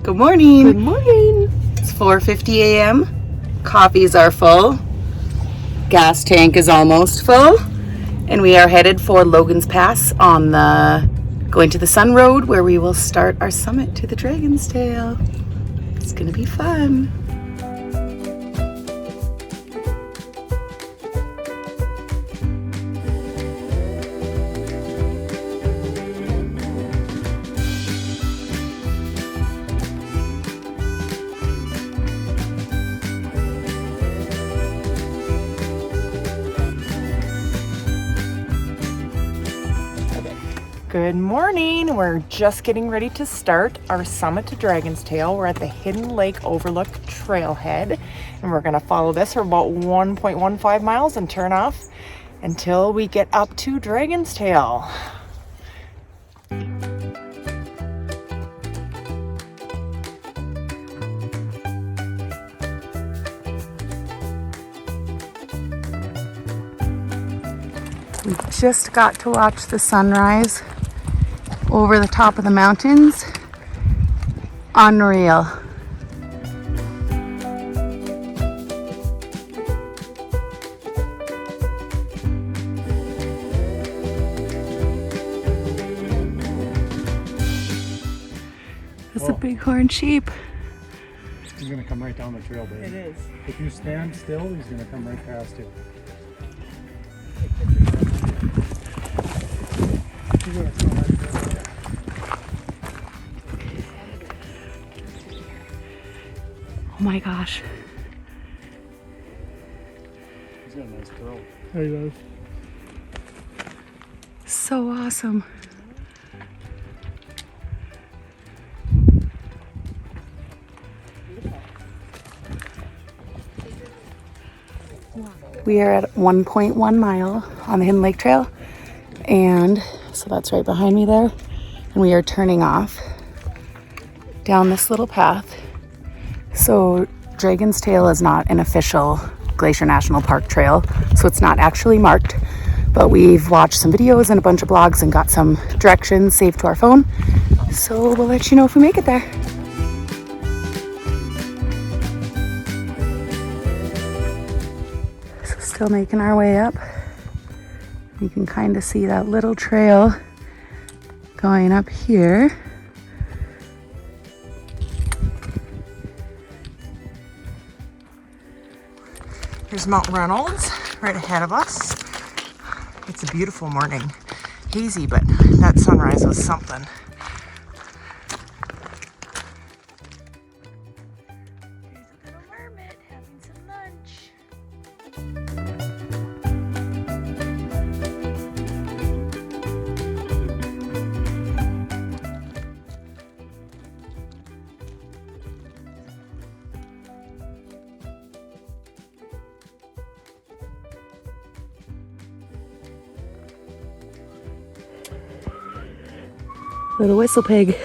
Good morning. Good morning. It's 4:50 a.m. Coffees are full. Gas tank is almost full. And we are headed for Logan's Pass on going to the Sun Road, where we will start our summit to the Dragon's Tail. It's gonna be fun. Good morning. We're just getting ready to start our summit to Dragon's Tail. We're at the Hidden Lake Overlook Trailhead, and we're going to follow this for about 1.15 miles and turn off until we get up to Dragon's Tail. We just got to watch the sunrise over the top of the mountains. Unreal. That's a bighorn sheep. He's gonna come right down the trail, baby. It is. If you stand still, he's gonna come right past you. He's gonna come right past you. Oh my gosh. He's got a nice curl. There he goes. So awesome. We are at 1.1 mile on the Hidden Lake Trail, and so that's right behind me there, and we are turning off down this little path. So Dragon's Tail is not an official Glacier National Park trail, so it's not actually marked, but we've watched some videos and a bunch of blogs and got some directions saved to our phone, so we'll let you know if we make it there. Still making our way up. You can kind of see that little trail going up here. Here's Mount Reynolds right ahead of us. It's a beautiful morning. Hazy, but that sunrise was something. There's a little mermaid having some lunch. Little whistle pig.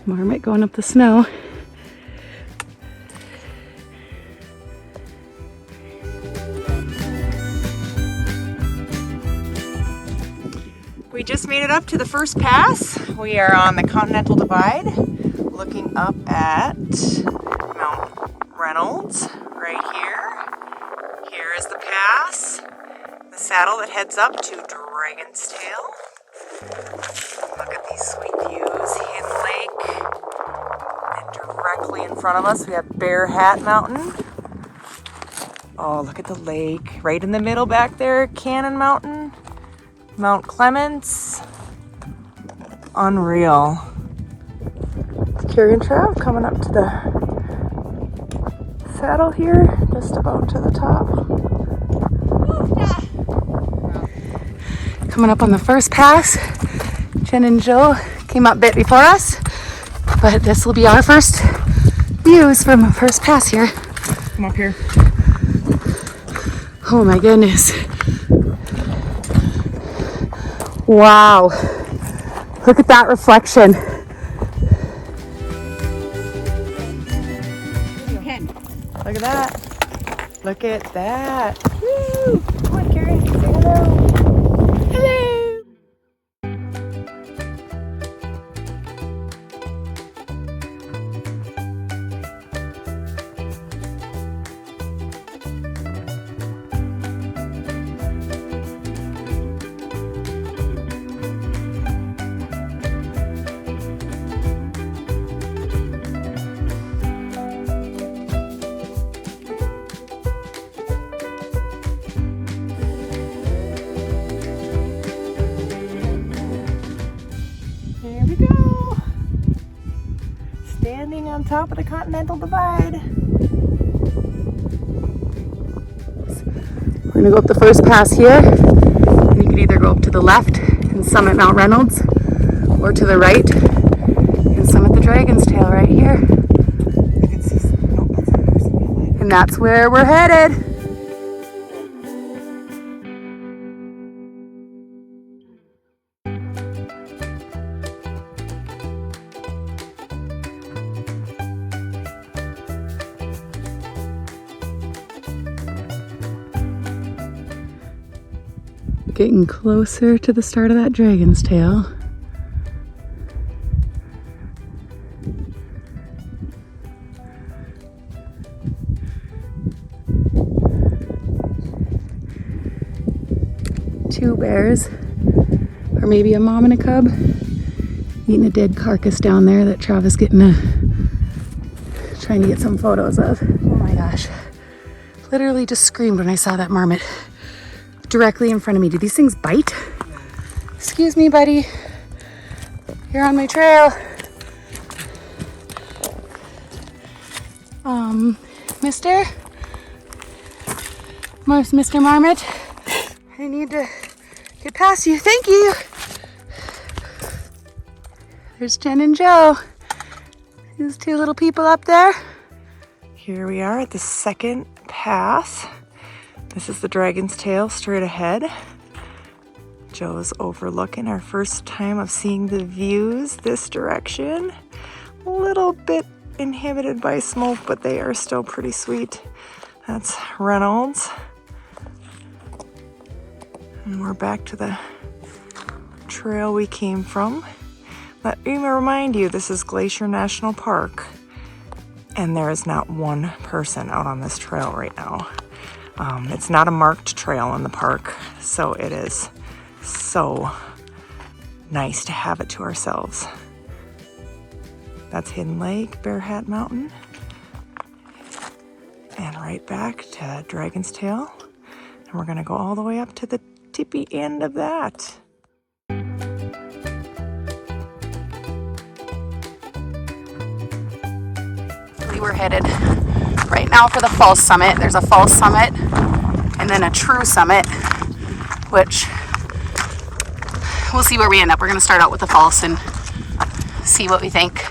Marmot going up the snow. We just made it up to the first pass. We are on the Continental Divide, looking up at Mount Reynolds right here. Here is the pass, the saddle that heads up to Dragon's Tail. Look at these sweet views, Hidden Lake, and directly in front of us we have Bear Hat Mountain. Oh, look at the lake. Right in the middle back there, Cannon Mountain. Mount Clements. Unreal. Carrion Trail coming up to the saddle here, just about to the top. Coming up on the first pass. Jen and Jill came up a bit before us, but this will be our first views from the first pass here. Come up here. Oh my goodness. Wow. Look at that reflection. Look at that. Look at that. Woo! Come on, Carrie. Say hello. Hello. standing on top of the Continental Divide. We're gonna go up the first pass here. And you could either go up to the left and summit Mount Reynolds, or to the right and summit the Dragon's Tail right here. And that's where we're headed. Getting closer to the start of that Dragon's Tail. Two bears, or maybe a mom and a cub, eating a dead carcass down there that Travis trying to get some photos of. Oh my gosh. Literally just screamed when I saw that marmot directly in front of me. Do these things bite? Excuse me, buddy. You're on my trail. Mr. Marmot, I need to get past you. Thank you. There's Jen and Joe. These two little people up there. Here we are at the second pass. This is the Dragon's Tail straight ahead. Joe's overlooking our first time of seeing the views this direction. A little bit inhibited by smoke, but they are still pretty sweet. That's Reynolds. And we're back to the trail we came from. Let me remind you, this is Glacier National Park, and there is not one person out on this trail right now. It's not a marked trail in the park, so it is so nice to have it to ourselves. That's Hidden Lake, Bear Hat Mountain, and right back to Dragon's Tail. And we're gonna go all the way up to the tippy end of that. We were headed right now for the false summit. There's a false summit and then a true summit, which we'll see where we end up. We're gonna start out with the false and see what we think.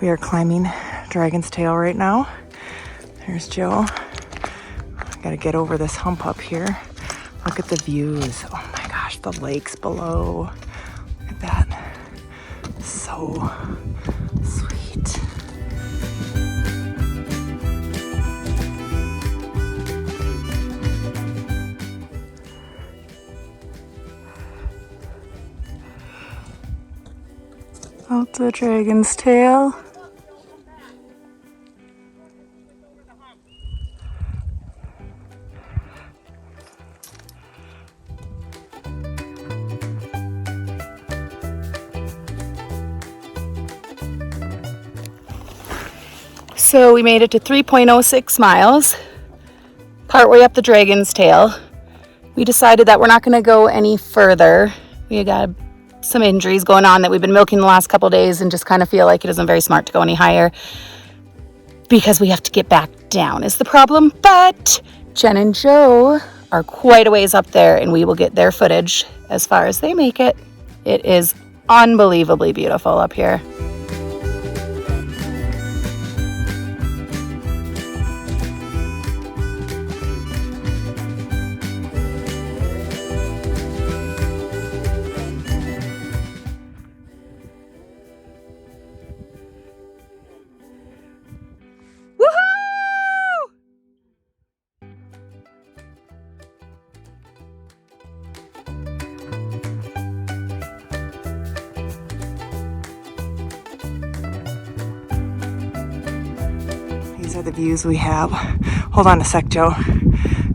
We are climbing Dragon's Tail right now. There's Joe. Gotta get over this hump up here. Look at the views. Oh my gosh, the lakes below. Look at that. So sweet. Out the Dragon's Tail. So we made it to 3.06 miles, partway up the Dragon's Tail. We decided that we're not going to go any further. We got some injuries going on that we've been milking the last couple days and just kind of feel like it isn't very smart to go any higher because we have to get back down is the problem. But Jen and Joe are quite a ways up there and we will get their footage as far as they make it. It is unbelievably beautiful up here. These are the views we have. Hold on a sec, Joe.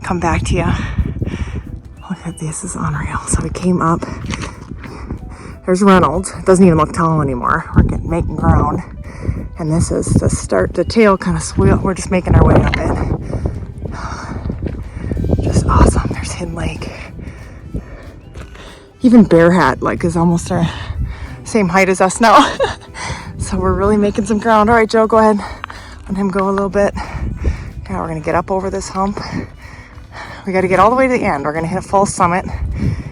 Come back to you. Look at this, is unreal. So we came up. There's Reynolds. It doesn't even look tall anymore. We're making ground. And this is the start. The tail kind of swell. We're just making our way up it. Just awesome. There's Hidden Lake. Even Bear Hat like is almost our same height as us now. So we're really making some ground. All right, Joe, go ahead. Let him go a little bit. Now we're gonna get up over this hump. We gotta get all the way to the end. We're gonna hit a false summit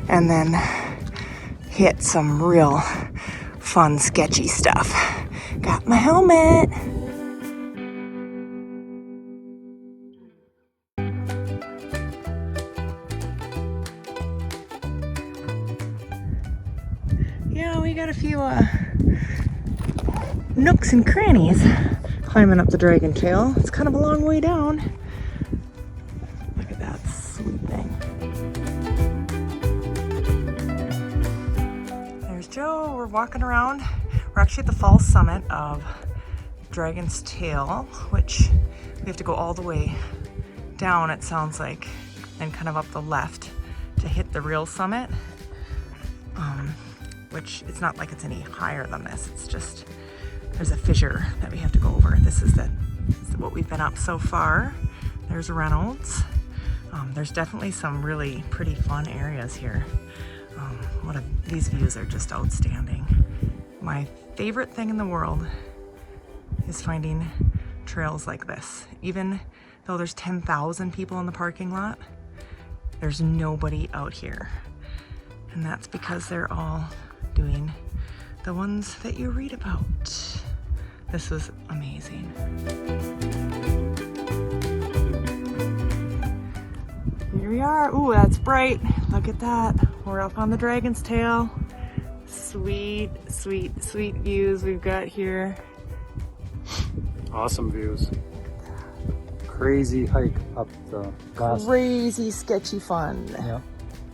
and then hit some real fun, sketchy stuff. Got my helmet. Yeah, we got a few nooks and crannies climbing up the Dragon Trail. It's kind of a long way down. Look at that sweet thing. There's Joe. We're walking around. We're actually at the false summit of Dragon's Tail, which we have to go all the way down, it sounds like, and kind of up the left to hit the real summit. Which it's not like it's any higher than this. It's just, there's a fissure that we have to go over. This is what we've been up so far. There's Reynolds. There's definitely some really pretty fun areas here. These views are just outstanding. My favorite thing in the world is finding trails like this. Even though there's 10,000 people in the parking lot, there's nobody out here. And that's because they're all doing the ones that you read about. This was amazing. Here we are. Ooh, that's bright. Look at that. We're up on the Dragon's Tail. Sweet, sweet, sweet views we've got here. Awesome views. Crazy hike up the last. Crazy, sketchy fun. Yeah.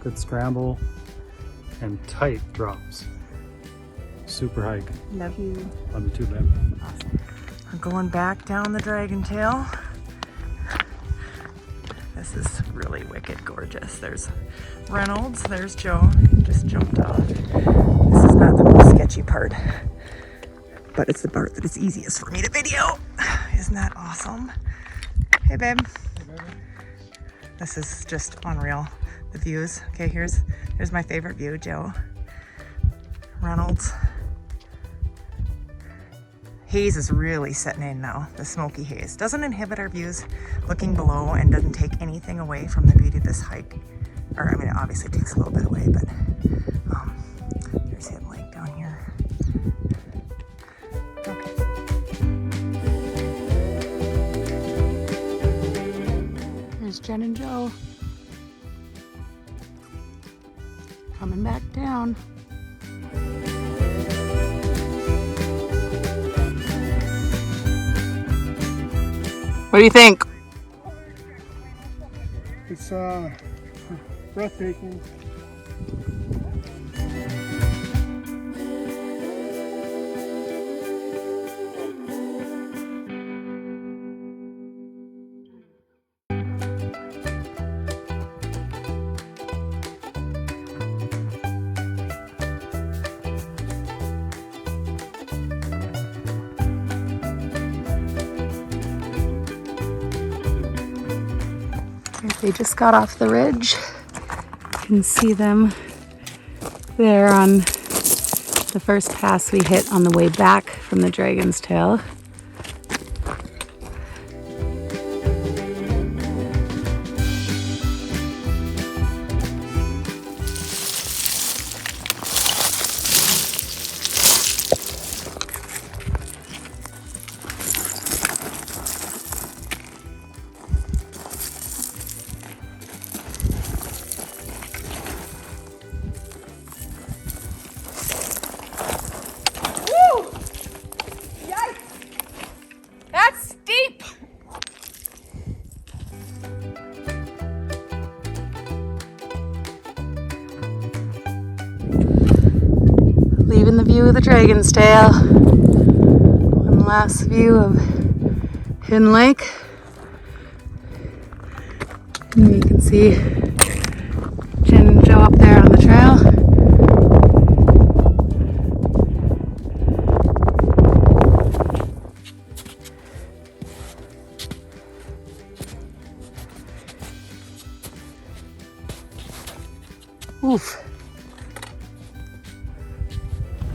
Good scramble and tight drops. Super hike. Love you. Love you too, babe. Awesome. We're going back down the Dragon Tail. This is really wicked gorgeous. There's Reynolds, there's Joe, he just jumped off. This is not the most sketchy part, but it's the part that is easiest for me to video. Isn't that awesome? Hey, babe. Hey, baby. This is just unreal, the views. Okay, here's my favorite view, Joe. Reynolds. Haze is really setting in now, the smoky haze. Doesn't inhibit our views looking below and doesn't take anything away from the beauty of this hike. Or, I mean, it obviously takes a little bit away, but there's Hidden Lake down here. Okay. There's Jen and Joe coming back down. What do you think? It's breathtaking. They just got off the ridge. You can see them there on the first pass we hit on the way back from the Dragon's Tail. Leaving the view of the Dragon's Tail. One last view of Hidden Lake. And you can see Jen and Joe up there on the trail. Oof.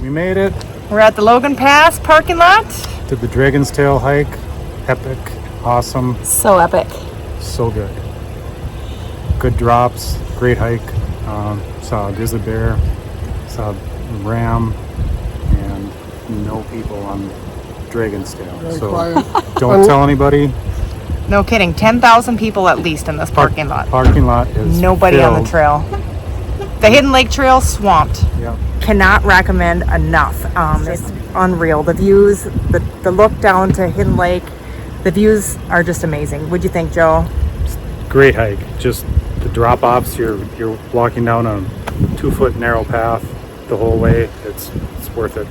We made it. We're at the Logan Pass parking lot. Did the Dragon's Tail hike. Epic. Awesome. So epic. So good. Good drops. Great hike. Saw a grizzly bear. Saw a ram. And no people on Dragon's Tail. So don't tell anybody. No kidding. 10,000 people at least in this parking lot. Parking lot is Nobody on the filled. trail. The Hidden Lake Trail swamped. Yeah. Cannot recommend enough. It's unreal. The views, the look down to Hidden Lake, the views are just amazing. What'd you think, Joe? Great hike. Just the drop offs. You're walking down a 2-foot narrow path the whole way. It's worth it.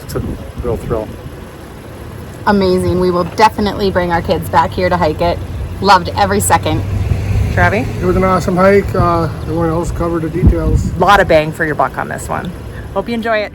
It's a real thrill. Amazing. We will definitely bring our kids back here to hike it. Loved every second. Travi? It was an awesome hike. Everyone else covered the details. A lot of bang for your buck on this one. Hope you enjoy it.